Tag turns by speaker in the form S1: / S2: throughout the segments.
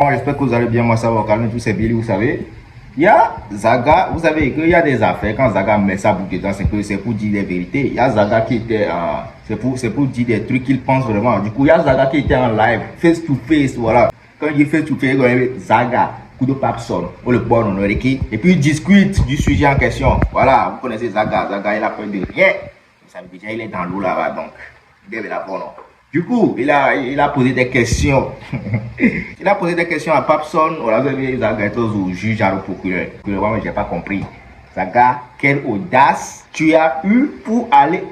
S1: Bon, j'espère que vous allez bien, moi ça va au calme, tous ces Billy, vous savez. Il y a Zaga, vous savez qu'il y a des affaires, quand Zaga met sa boucle dedans, c'est pour dire des vérités. Il y a Zaga qui était, c'est pour dire des trucs qu'il pense vraiment. Du coup, il y a Zaga qui était en live, face to face, voilà. Quand il dit face to face, Zaga, coup de papson, ou le bon on et puis il discute du sujet en question. Voilà, vous connaissez Zaga, Zaga il a peur de rien. Vous savez déjà, il est dans l'eau là-bas, donc, il devait l'avoir, non. Du coup, il a posé des questions. Il a posé des questions à Papson. Voilà, vous avez Zaga au juge, à le procureur. Mais j'ai pas compris. Zaga, quelle audace tu as eu pour aller.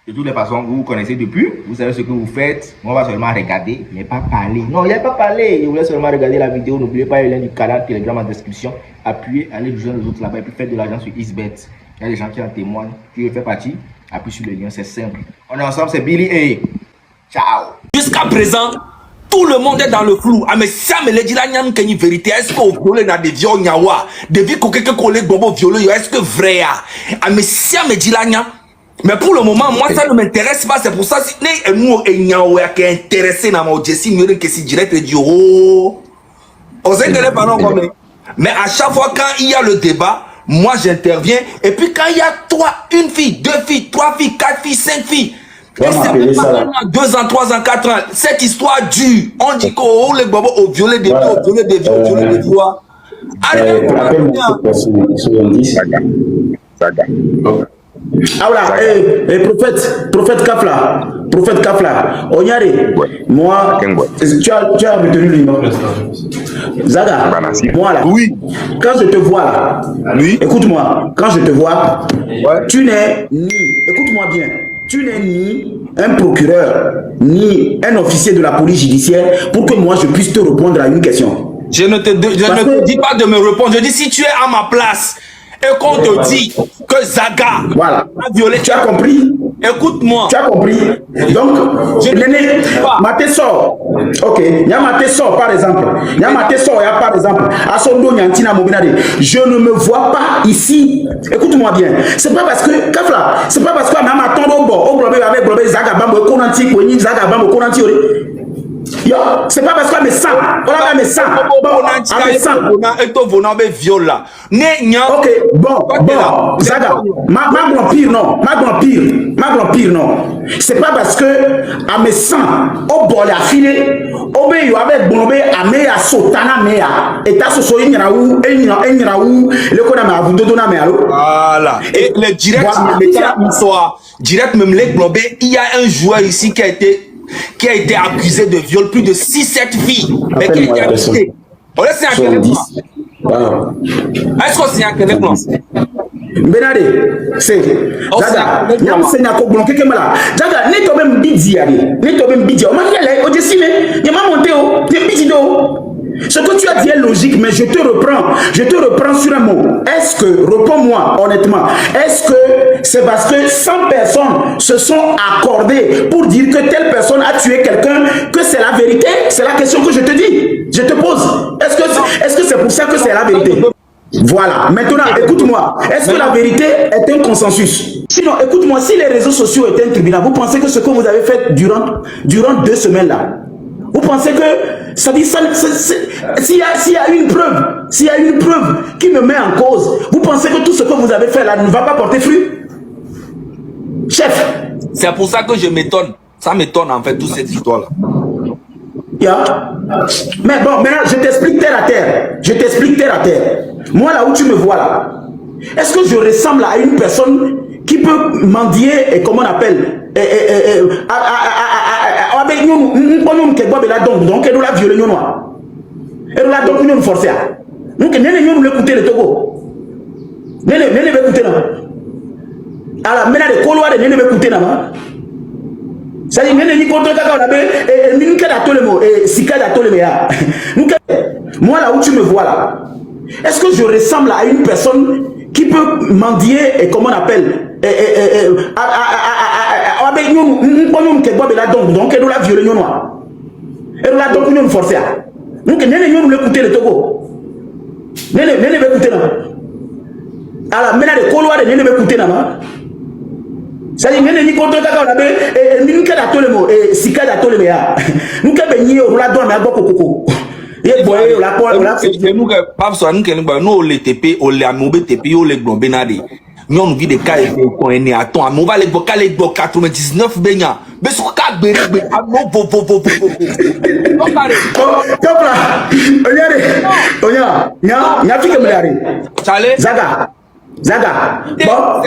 S1: De toutes les façons, vous vous connaissez depuis. Vous savez ce que vous faites. On va seulement regarder, mais pas parler. Non, il n'a pas parlé. Il voulait seulement regarder la vidéo. N'oubliez pas, il y a du canal Telegram en description. Appuyez, allez rejoindre les autres là-bas et puis faites de l'argent sur Xbet. Il y a des gens qui en témoignent. Tu fais partie. Appuie sur le lien, c'est simple. On est ensemble, c'est Billy et. Ciao.
S2: Jusqu'à présent, tout le monde est dans le flou. Ah mais ça me le dit la nyam kenyi vérité. Est-ce qu'on viole na des vieux nyawa? Des vieux coquets collègues bobo violé. Est-ce que vrai? Ah mais ça me dit la nyam. Mais pour le moment, moi ça ne m'intéresse pas. C'est pour ça si ne nous et nyawa qui est intéressé dans mon Jessie mieux que si direct du oh. On sait que les parents comme. Mais à chaque fois quand il y a le débat, moi j'interviens. Et puis quand il y a une fille, deux filles, trois filles, quatre filles, cinq filles. Et c'est même pas 2 ans, 3 ans, 4 ans. Cette histoire dure. On dit qu'on les bobos ont violé des vieux, ont violé des vieux, ont violé des vieux. Allez,
S3: ah voilà, prophète Kafla, Onyare, moi, tu as retenu le nom. Zaga, moi là,
S2: oui.
S3: Quand je te vois là,
S2: oui.
S3: Écoute-moi, quand je te vois, tu n'es ni, écoute-moi bien, tu n'es ni un procureur, ni un officier de la police judiciaire pour que moi je puisse te répondre à une question.
S2: Je ne te dis pas de me répondre, je dis si tu es à ma place et qu'on te dit que Zaga
S3: a
S2: violé.
S3: Tu as compris?
S2: Écoute-moi.
S3: Tu as compris? Donc, Maté sort. Ok. Yamaté sort par exemple. Yamaté sort, par exemple. Asondo Nyantina Mobinade. Je ne me vois pas ici. Écoute-moi bien. C'est pas parce que, Kafla, c'est pas parce que Mama Tondo Bo, au blobé avec blobé Zaga Bambo Konanti, Koni Zaga Bambo Konanti. Yo, c'est pas parce qu'on me sent. On a me sent.
S2: Ok,
S3: bon, Zaga, ma grand pire, non. C'est pas parce que à me sent, au bol à filer, au béyo avec bombé, à me à sotana mea, et ta soso inraou, le konama vous donna me allo.
S2: Voilà. Et le direct, direct même les blobé, il y a un joueur ici qui a été accusé de viol, plus de 6-7 filles. Mais qui a été accusé. On laisse un quel plan. Est-ce qu'on signe un quel plan?
S3: Benade, c'est Zaga, nyam se nyako bloqué que mala. Zaga, ne to même bidzi ali, ne to même bidzi. O ma yele, o dessine, nyama monté o, te bidzi do. Ce que tu as dit est logique, mais je te reprends sur un mot. Est-ce que, réponds-moi honnêtement, est-ce que c'est parce que 100 personnes se sont accordées pour dire que telle personne a tué quelqu'un que c'est la vérité? C'est la question que je te dis, je te pose. Est-ce que c'est pour ça que c'est la vérité? Voilà, maintenant écoute-moi, est-ce que la vérité est un consensus? Sinon, écoute-moi, si les réseaux sociaux étaient un tribunal, vous pensez que ce que vous avez fait durant 2 semaines là, vous pensez que ça dit s'il y a une preuve qui me met en cause, vous pensez que tout ce que vous avez fait là ne va pas porter fruit? Chef.
S2: C'est pour ça que je m'étonne. Ça m'étonne en fait toute cette histoire là.
S3: Mais bon, maintenant je t'explique terre à terre. Moi là où tu me vois là, est-ce que je ressemble à une personne qui peut mendier et comment on appelle avec nous qui boit la donc elle la violer nous elle la donc nous forcer donc nous l'écouter le Togo nene écouter là alors maintenant les colois de nene écouter là ça dit nene ni contre kaka on avait ni que la tolemo et sika la tolemo ya moi là où tu me vois là, est-ce que je ressemble à une personne qui peut mendier et comment on appelle avec nous qui boit la donc elle la violer nous elle la donc nous forcer donc nene nous l'écouter le Togo nene écouter là alors maintenant les colois de nene écouter là ça dit ni contre kaka on avait ni que la tolemo et sika la tolemo ya nous que benyi on la donne mais à beaucoup ye boye la
S2: et nous que pas so nous que nous le TP on le amobé TP on le gbon benade nous vit des cas et qu'on est né attends on va les boka les 99 benya mais ce ka gbere gbe no vo non pare
S3: topla onya nya fike mlari
S2: chale
S3: Zaga, bon,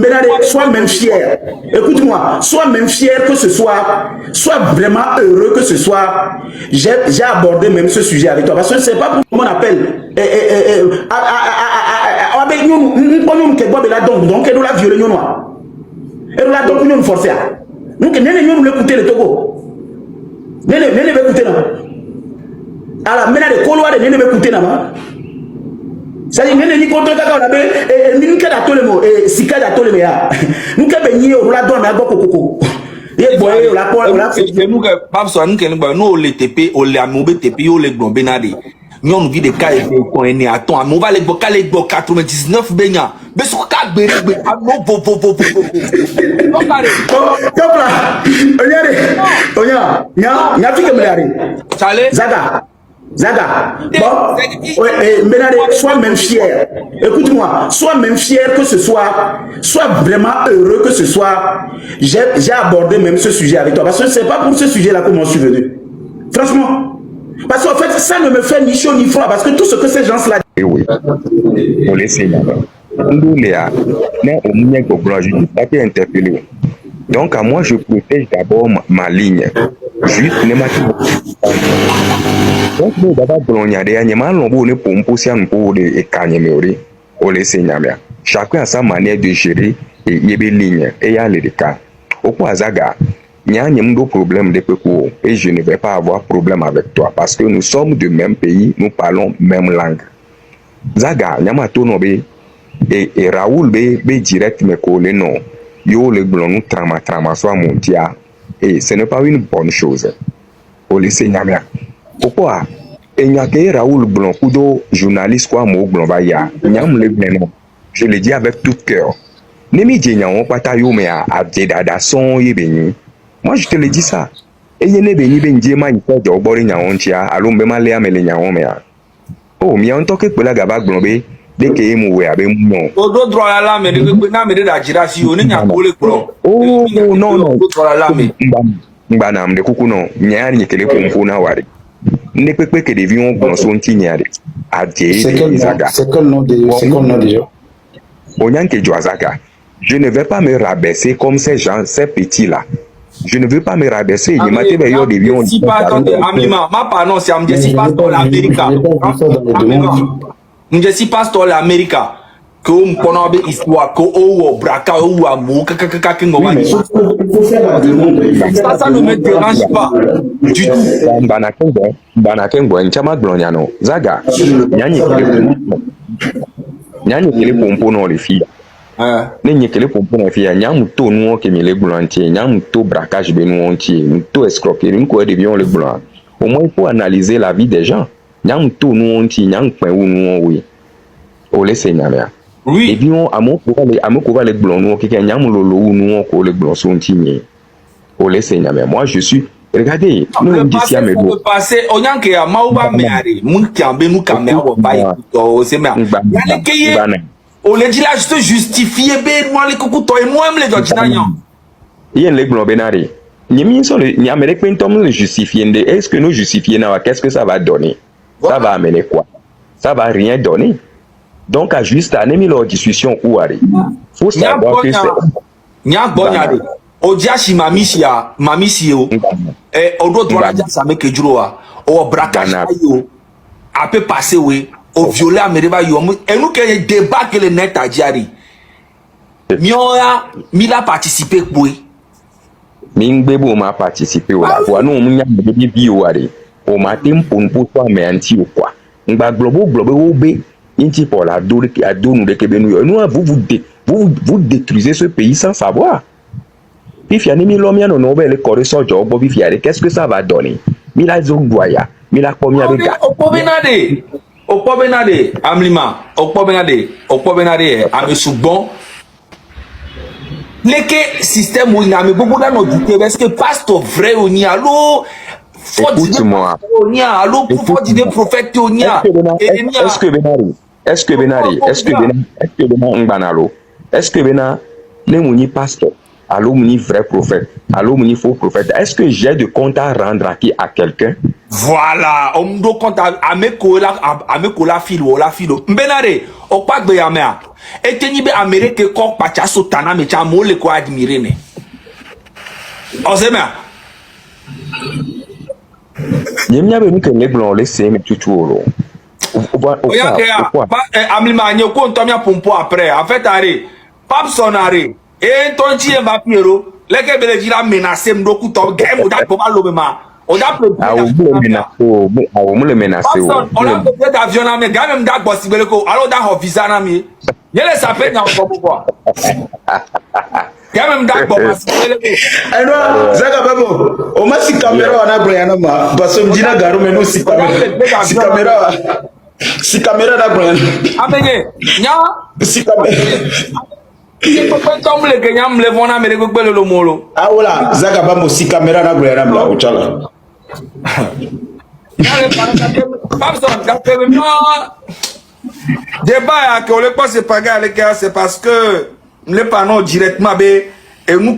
S3: Benade, sois même fier. Écoute-moi, sois même fier que ce soit, sois vraiment heureux que ce soit. J'ai abordé même ce sujet avec toi parce que c'est pas pour mon appel. Avec nous, nous qui boit la donc nous la violer nous noir. Et nous la donc nous forcer. Nous que nous l'écouter le Togo. Nene écouter là. Alors Benade, Koloa de nene écouter là. Ça dit nene ni contre kaka na be ni ka da tolemo sika da tolemo ya nous ka be ni o la don na go kokoko ye boye la
S2: et nous que pas so nous que nous le TP on le amobé TP on le gbon benade nous vit des cas et qu'on est né attends on va les boka les 99 benya mais ce ka gbere gbe no vo non pare
S3: topla nya fike mlari
S2: chale
S3: Zaga, bon, Benade, sois même fier. Écoute-moi, sois même fier que ce soit, sois vraiment heureux que ce soit. J'ai abordé même ce sujet avec toi parce que c'est pas pour ce sujet-là que moi je suis venu. Franchement, parce qu'en fait, ça ne me fait ni chaud ni froid parce que tout ce que ces gens-là.
S4: Oui, on laisse nous Léa, mais au moins que je n'ai pas été interpellé. Donc à moi je protège d'abord ma ligne. Juste ne m'a donc nous d'abord Bologna de Anyama l'ombo ne pour un pour de Kanyamori au laisser Nyamia. Chacun a sa manière de gérer et y a des lignes et y a les cas. Au point Zaga, il y a un problème de Péco et je ne vais pas avoir problème avec toi parce que nous sommes du même pays, nous parlons même langue. Zaga, Nyama Tonobe et Raoul be direct me coller non. Yo le blanc nous trama soit montia et ce n'est pas une bonne chose. Au lycée Nyamia. Pourquoi? Et n'y a que Raoul Blanc, kudo journaliste quoi mo blanc baya. Nyam le blanc. Je le dis avec tout cœur. Nemi djenya on pata yo me a dada son yebeni. Moi je te le dis ça. Et yene beni benje ma y fait de obori nya on tia alombe ma le amele nya on me a. Oh mi on toke pela gaba blanc be de ke mu we abe mu.
S2: Odo droit la me de na me de da jirasi o ni nya ko le blanc.
S4: Oh non.
S2: Droit la me.
S4: Mbana mde kuku no nyari nyekele pompo na wari. Ne peut que des vions dans son tignade.
S3: C'est quel nom déjà?
S4: Onyanke Joazaka. Je ne vais pas me rabaisser comme ces gens, ces petits-là. Je ne veux pas me rabaisser. Il m'a dit, des vions.
S2: Si pas Amima, ma pardon, c'est Amjesi Pastor l'Amérique. Amjesi Pastor l'Amérique. Que on connaît histoire, que on braca ou amour, ça ne me dérange pas du tout.
S4: Banakengo, Nchama Gloniano, Zaga, Nyani kele pompo non les filles. Nenye kele pompo non filles, Nyam to nous qui me les blantiers, Nyam to braquage be nous entier, to escroquerie, nous quoi devions les blancs. Au moins il faut analyser la vie des gens. Nyam to nous entier, Nyam point où nous oui. Au laisser Nyamia.
S2: Oui.
S4: Et puis on a mon couvert les blancs nous qui Nyam lolo ou nous on les blancs sont tigné. Au laisser Nyamia. Moi je suis regardez, nous d'ici à mes
S2: dos. Passer on y a que Maouba meare, mun kambe nous kamera wa baï to c'est mais. Yale keye. On les dit là juste justifier be moi les coucou toi et moi même les dodinanya.
S4: Yen les blancs benari. Nyami sont les américains tom le justifier. Est-ce que nous justifier na qu'est-ce que ça va donner? Ça va amener quoi? Ça va rien donner. Donc à juste à nemi leur discussion ou aller. Faut savoir que c'est
S2: nya bonyade. Odiashi mamisi o odo droit la ça make juro o braquage yo a peut passer oui au violer amériba yo et nous que débat que le net a diari mioya mila participer oui
S4: mingbebo ma participer wa pour nous munya be bio ari o ma tempo pour toi mais anti ou quoi ngba globo obe inti pour la dole a donu de kebenu yo nous vous détruisez ce pays sans savoir. Puis fiani l'homme non le corps sur job bobi fiare qu'est-ce que ça va donner mila zongoya mila komi avec
S2: Okpobenade amlima Okpobenade amesubon leke système où il a me beaucoup dans notre parce que pasteur vrai on y allo
S4: Écoute-moi.
S2: Allô, pour dire prophète Tonia.
S4: Est-ce que Benari, Ngbanalo, est-ce que Bena, les mouni pasteur, allô mouni vrai prophète, allô mouni faux prophète, est-ce que j'ai de compte à rendre à quelqu'un?
S2: Voilà, on me doit compte à me filo, la filo. Benare, au pas de yamea. Et teni be Amérique kok pacha sotana me cha mole ko admirer ne. Ozema.
S4: Yemnya be nuke le blanc le same tutuolo.
S2: Amlima nyoko ntomia pompo après. En fait arrêt. Papson arrêt. Et tonchi e va piero. Leke bele jira menacer mdoku to game o da ko ba lobema. On a menacé. On a peut-être avion na me ga même da bosi bele ko. Alors da ho visa na mi. Yele ça fait na ko quoi. Ga même da bosi bele ko.
S3: Alors Zaga Babo, o ma si caméra na Brian ma. Parce que dina garu menu si caméra. Si caméra da Brian.
S2: Amenge, nya
S3: si caméra. Ah voilà, Zaga Babo si caméra na Brian la ochala.
S2: Débat que le pas c'est pas c'est parce que les panneaux directement et nous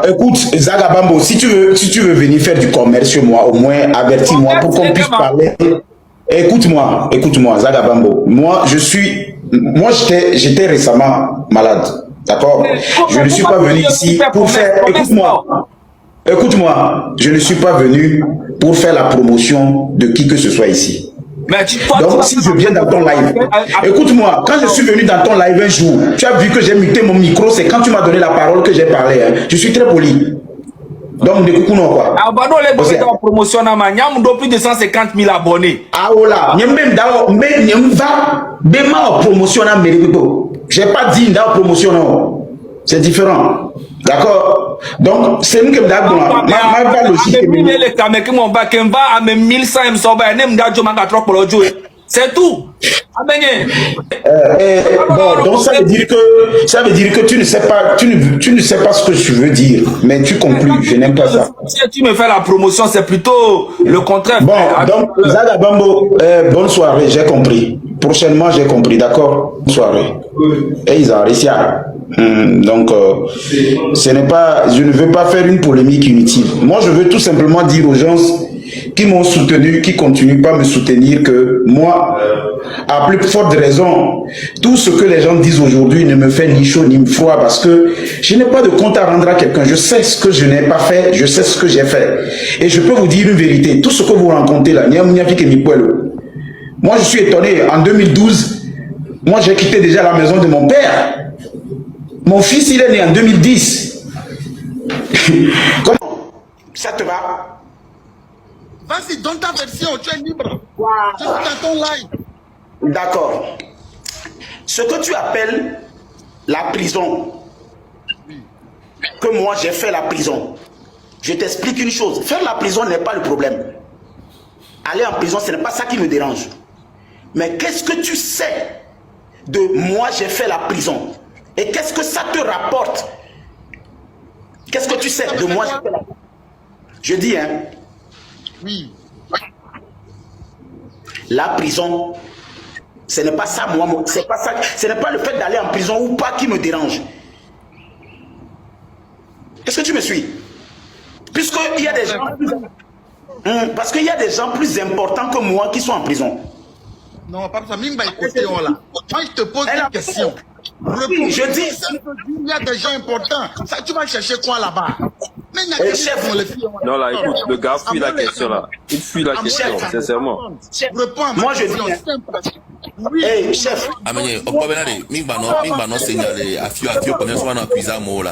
S3: écoute Zaga Bambo, si tu veux venir faire du commerce chez moi, au moins avertis-moi pour qu'on puisse parler. Écoute-moi Zaga Bambo. Moi j'étais récemment malade. D'accord? Je ne suis pas venu ici pour faire. Écoute-moi, je ne suis pas venu pour faire la promotion de qui que ce soit ici. Donc si je viens dans ton live, écoute-moi, quand je suis venu dans ton live un jour, tu as vu que j'ai muté mon micro, c'est quand tu m'as donné la parole que j'ai parlé. Hein. Je suis très poli. Donc de coucou non quoi.
S2: Promotion plus de 150 000 abonnés.
S3: Ah voilà, promotion j'ai pas dit dans promotion non. C'est différent. D'accord? Donc, c'est nous qui m'avons ma logique.
S2: C'est tout.
S3: Bon, donc ça veut dire que tu ne sais pas, tu ne sais pas ce que je veux dire, mais tu conclus. Je n'aime pas ça.
S2: Si tu me fais la promotion, c'est plutôt le contraire.
S3: Bon, donc Zaga Bambo, bonne soirée, j'ai compris. Prochainement, j'ai compris, d'accord? Bonne soirée. Et ils ont réussi à. Donc, ce n'est pas, je ne veux pas faire une polémique inutile. Moi, je veux tout simplement dire aux gens qui m'ont soutenu, qui continuent pas à me soutenir, que moi, à plus forte raison, tout ce que les gens disent aujourd'hui ne me fait ni chaud ni froid, parce que je n'ai pas de compte à rendre à quelqu'un. Je sais ce que je n'ai pas fait, je sais ce que j'ai fait. Et je peux vous dire une vérité, tout ce que vous rencontrez là, moi je suis étonné, en 2012, moi j'ai quitté déjà la maison de mon père. Mon fils, il est né en 2010. Comment ça te va?
S5: Vas-y, donne ta version, tu es libre. Je suis dans ton live.
S3: D'accord. Ce que tu appelles la prison, que moi j'ai fait la prison, je t'explique une chose. Faire la prison n'est pas le problème. Aller en prison, ce n'est pas ça qui me dérange. Mais qu'est-ce que tu sais de moi j'ai fait la prison? Et qu'est-ce que ça te rapporte? Qu'est-ce que tu sais de moi j'ai fait la prison? Je dis, hein.
S5: Oui.
S3: La prison, ce n'est pas ça, moi, c'est pas ça. Ce n'est pas le fait d'aller en prison ou pas qui me dérange. Est-ce que tu me suis? Puisqu'il y a des gens parce qu'il y a des gens plus importants que moi qui sont en prison.
S5: Non, pas ça. Même écoutez, là. Quand je te pose une question,
S3: oui, je dis,
S5: il y a des gens importants. Ça, tu vas chercher quoi là-bas?
S6: Non, là, écoute, le gars fuit la question là. Il fuit la question, sincèrement.
S3: Moi, je dis. Oui, chef.
S7: Amenye, okwa benade, mingba no signalé afio connaît soit dans cuisine mo là.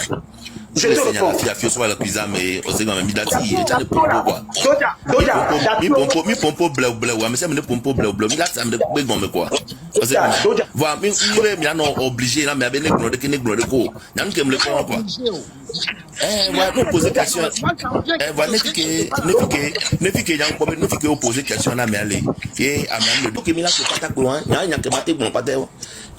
S7: Je signale afio soit la cuisine mais on sait quand même dati et ça ne pompo quoi. Mi pompo bleu mais c'est me pompo bleu mi là ça me be gombe quoi. Parce que voilà, mi no obligé là mais ben ne ko. Nan kem le quoi. Ouais, nous poser question. Voilà, ne fique yang pobe ne fique poser question là mais aller. Et amam le donc mi là ko pata ko nya ke mate bon pata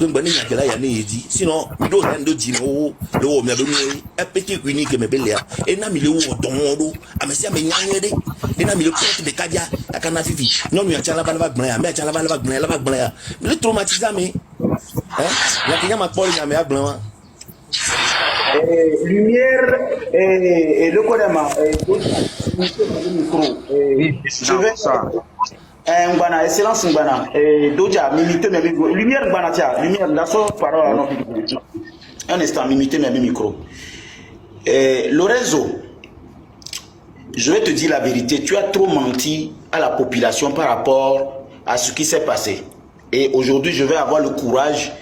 S7: Bani Yakela Yanedi, sinon, we don't handle Gino, low Mabuni, a petit unique Mebelia, and Namilo Domodo, Amasia Menyade, and Amilo de Kadia, a Canafi, no me a Chalabala Blaya, Chalabala Blaya, Blaya, little Matizame, la Kiyama Polina Blanc.
S3: Lumière et le Kodama, je vais ça. Ngana, excellence Ngana, Doja, mimite mes micros. Lumière Ngana, tiens, lumière, la seule parole, non, un instant, mimite mes micros. Lorenzo, je vais te dire la vérité, tu as trop menti à la population par rapport à ce qui s'est passé. Et aujourd'hui, je vais avoir le courage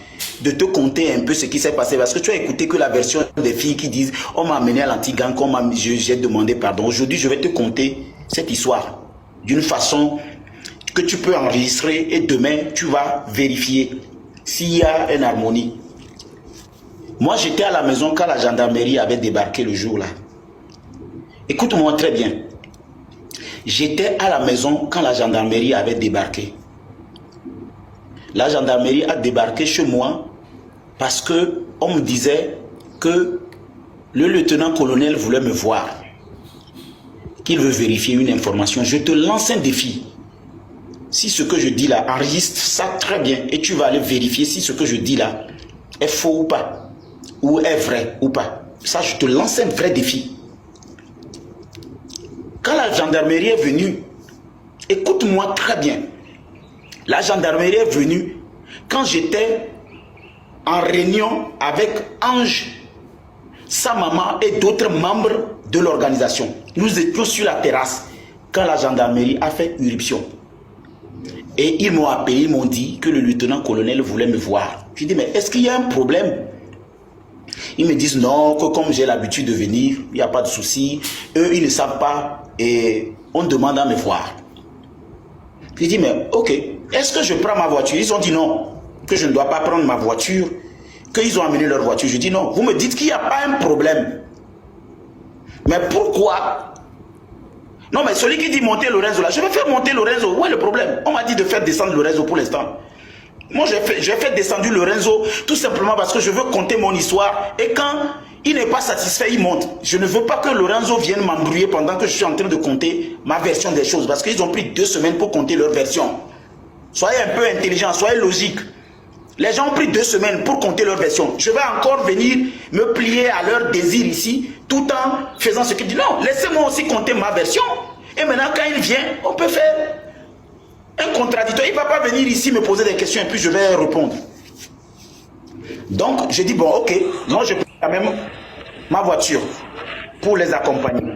S3: de te conter un peu ce qui s'est passé. Parce que tu as écouté que la version des filles qui disent « On m'a amené à l'anti-gang, j'ai demandé pardon ». Aujourd'hui, je vais te conter cette histoire d'une façon que tu peux enregistrer et demain, tu vas vérifier s'il y a une harmonie. Moi, j'étais à la maison quand la gendarmerie avait débarqué le jour-là. Écoute-moi très bien. J'étais à la maison quand la gendarmerie avait débarqué. La gendarmerie a débarqué chez moi parce que on me disait que le lieutenant-colonel voulait me voir, qu'il veut vérifier une information. Je te lance un défi. Si ce que je dis là, enregistre ça très bien et tu vas aller vérifier si ce que je dis là est faux ou pas, ou est vrai ou pas. Ça, je te lance un vrai défi. Quand la gendarmerie est venue, écoute-moi très bien. La gendarmerie est venue quand j'étais en réunion avec Ange, sa maman et d'autres membres de l'organisation. Nous étions sur la terrasse quand la gendarmerie a fait irruption. Et ils m'ont appelé, ils m'ont dit que le lieutenant-colonel voulait me voir. Je dis, mais est-ce qu'il y a un problème? Ils me disent non, que comme j'ai l'habitude de venir, il n'y a pas de souci. Eux, ils ne savent pas et on demande à me voir. Je dis, mais ok, est-ce que je prends ma voiture? Ils ont dit non, que je ne dois pas prendre ma voiture, qu'ils ont amené leur voiture. Je dis non, vous me dites qu'il n'y a pas un problème. Mais pourquoi? Non, mais celui qui dit monter Lorenzo là, je vais faire monter Lorenzo. Où est le problème? On m'a dit de faire descendre Lorenzo pour l'instant. Moi, j'ai fait descendre Lorenzo tout simplement parce que je veux conter mon histoire. Et quand il n'est pas satisfait, il monte. Je ne veux pas que Lorenzo vienne m'embrouiller pendant que je suis en train de compter ma version des choses. Parce qu'ils ont pris 2 semaines pour compter leur version. Soyez un peu intelligent, soyez logique. Les gens ont pris 2 semaines pour compter leur version. Je vais encore venir me plier à leur désir ici, tout en faisant ce qu'ils disent. Non, laissez-moi aussi compter ma version. Et maintenant, quand il vient, on peut faire un contradictoire. Il ne va pas venir ici me poser des questions et puis je vais répondre. Donc, je dis, bon, ok, moi je prends quand même ma voiture pour les accompagner.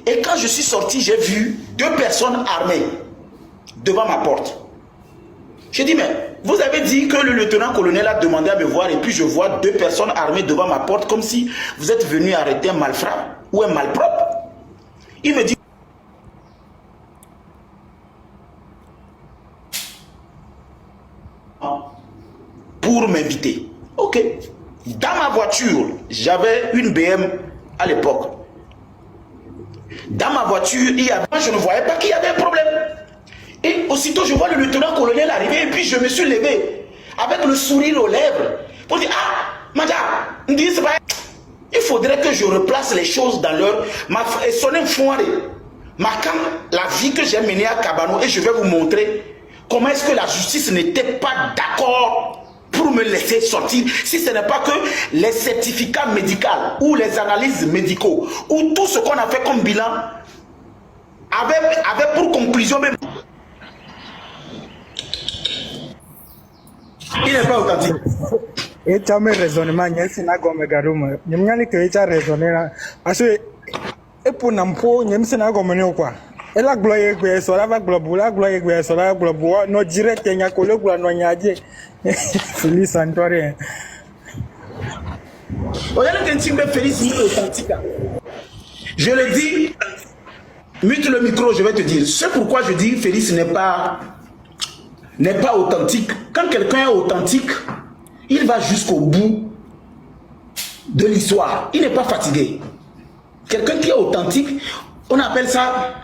S3: Et quand je suis sorti, j'ai vu 2 personnes armées devant ma porte. Je dis, mais vous avez dit que le lieutenant-colonel a demandé à me voir et puis je vois 2 personnes armées devant ma porte comme si vous êtes venu arrêter un malfrat ou un malpropre. Il me dit, pour m'inviter. Ok. Dans ma voiture, j'avais une BM à l'époque. Dans ma voiture, je ne voyais pas qu'il y avait un problème. Et aussitôt, je vois le lieutenant-colonel arriver et puis je me suis levé avec le sourire aux lèvres pour dire, ah, madame, il faudrait que je replace les choses dans leur... la vie que j'ai menée à Kabano et je vais vous montrer comment est-ce que la justice n'était pas d'accord pour me laisser sortir si ce n'est pas que les certificats médicaux ou les analyses médicaux ou tout ce qu'on a fait comme bilan avait pour conclusion même. Il n'est pas authentique.
S8: Et tu as mes raisonnements, c'est na gomme garum. Je me dis que tu as raisonné là. Parce que et pour n'importe, je me suis na gomme ne quoi. Et la gloire que est sur la globe, la gloire que est sur la globe, no direct y a collé pour no yadie. Félix Santoré.
S3: Regarde qu'un type Félix est authentique. Je le dis, mute le micro, je vais te dire. C'est pourquoi je dis Félix n'est pas authentique. Quand quelqu'un est authentique, il va jusqu'au bout de l'histoire. Il n'est pas fatigué. Quelqu'un qui est authentique, on appelle ça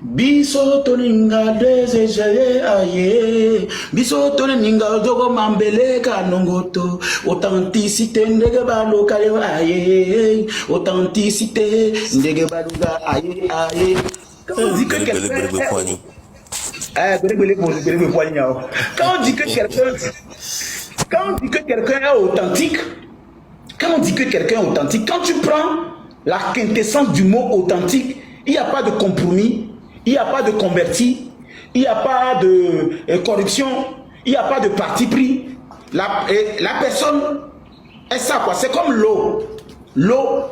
S3: Biso toninga desejeye aye. Biso toninga dogo mambele kanongoto. Authenticité ndege baluka aye. Authenticité ndege baluka aye aye. Quand on dit que quelqu'un quand on dit que quelqu'un est authentique, quand tu prends la quintessence du mot authentique, il n'y a pas de compromis, il n'y a pas de converti, il n'y a pas de corruption, il n'y a pas de parti pris. La personne est ça quoi, c'est comme l'eau. L'eau,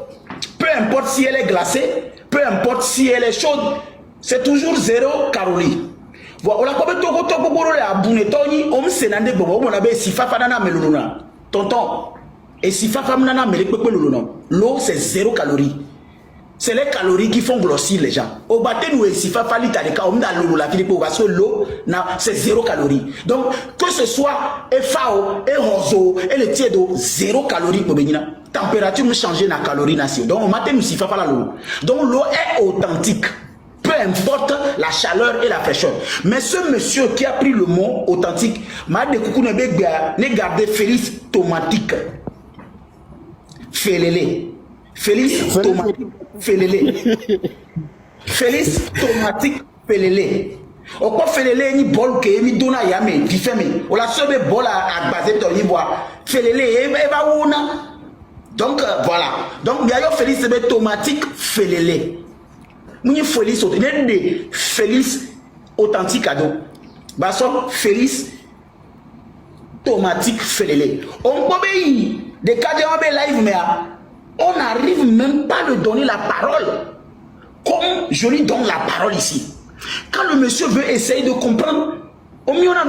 S3: peu importe si elle est glacée, peu importe si elle est chaude, c'est toujours 0 calories. Voilà, tonton, et si l'eau c'est 0 calories. C'est les calories qui font grossir les gens. Au bâté nous si fali parce que l'eau c'est 0 calories. Donc que ce soit FAO, et roseau, et le tiède 0 calories pour venir. Température nous changer na calories nation. Donc au matin nous si fala l'eau. Donc l'eau est authentique. Peu importe la chaleur et la fraîcheur. Mais ce monsieur qui a pris le mot authentique m'a dit coucou ne gardé Félix Tomatique. Félélé. Félix Tomatique. Félélé. Félix Tomatique Félélé. Au quoi Félélé ni bol que mi dona yame di femme. O la sebe bol à baser ton bois. Félélé e va una. Donc voilà. Donc il y a Félix Tomatique Félélé. Mouni Félix authentique. Félix authentique ado. Basso Félix Tomatique Félélé. On peut des cas de live mais on n'arrive même pas à lui donner la parole comme je lui donne la parole ici. Quand le monsieur veut essayer de comprendre, au mieux on a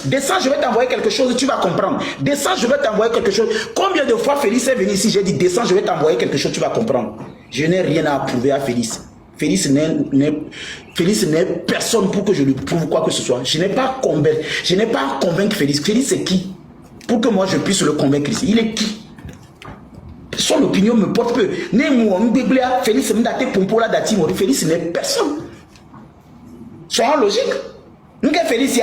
S3: descends, je vais t'envoyer quelque chose, tu vas comprendre. Descends, je vais t'envoyer quelque chose. Combien de fois Félix est venu ici, j'ai dit descends, je vais t'envoyer quelque chose, tu vas comprendre. Je n'ai rien à prouver à Félix. Félix n'est personne pour que je lui prouve quoi que ce soit. Je n'ai pas à convaincre Félix. Félix c'est qui? Pour que moi je puisse le convaincre ici. Il est qui? Son opinion me porte peu. Félix Félix n'est personne. Soyons logique. Félix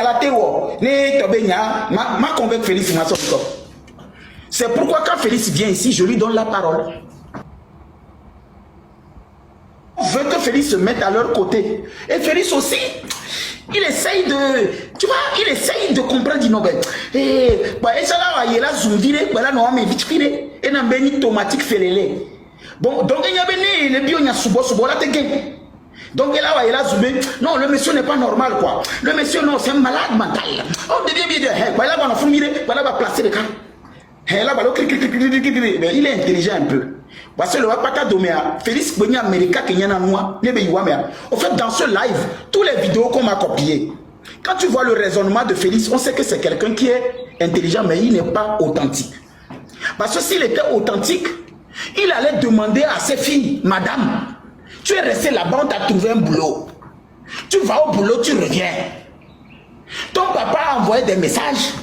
S3: ma convaincre Félix. C'est pourquoi quand Félix vient ici, je lui donne la parole. Je veux que Félix se mette à leur côté. Et Félix aussi, il essaye de, tu vois, il essaye de comprendre d'innover. Et ça là, il est là, zoomdire, là, non, mais vite filé, et n'a béni tomatique félélé. Bon, donc il y a béni, le bio, il y a subo, là, t'es gay. Donc là, il est là, zoomé. Non, le monsieur n'est pas normal, quoi. Le monsieur, non, c'est un malade mental. Oh, devient bien, là, on va fourmiller, là, on va placer le cas. Là, mais il est intelligent un peu. Parce que le Wapaka Domea, Félix Boni America, Kenyana Noua, en fait, dans ce live, toutes les vidéos qu'on m'a copiées, quand tu vois le raisonnement de Félix, on sait que c'est quelqu'un qui est intelligent, mais il n'est pas authentique. Parce que s'il était authentique, il allait demander à ses filles, madame, tu es resté là-bas, on t'a trouvé un boulot. Tu vas au boulot, tu reviens. Ton papa a envoyé des messages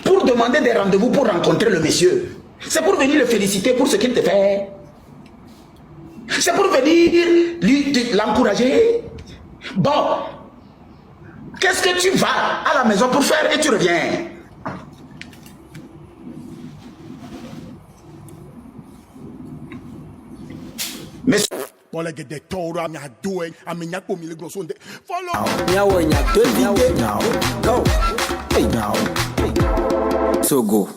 S3: pour demander des rendez-vous pour rencontrer le monsieur. C'est pour venir le féliciter pour ce qu'il te fait. C'est pour venir l'encourager. Bon, qu'est-ce que tu vas à la maison pour faire et tu reviens? Mais
S9: Togo.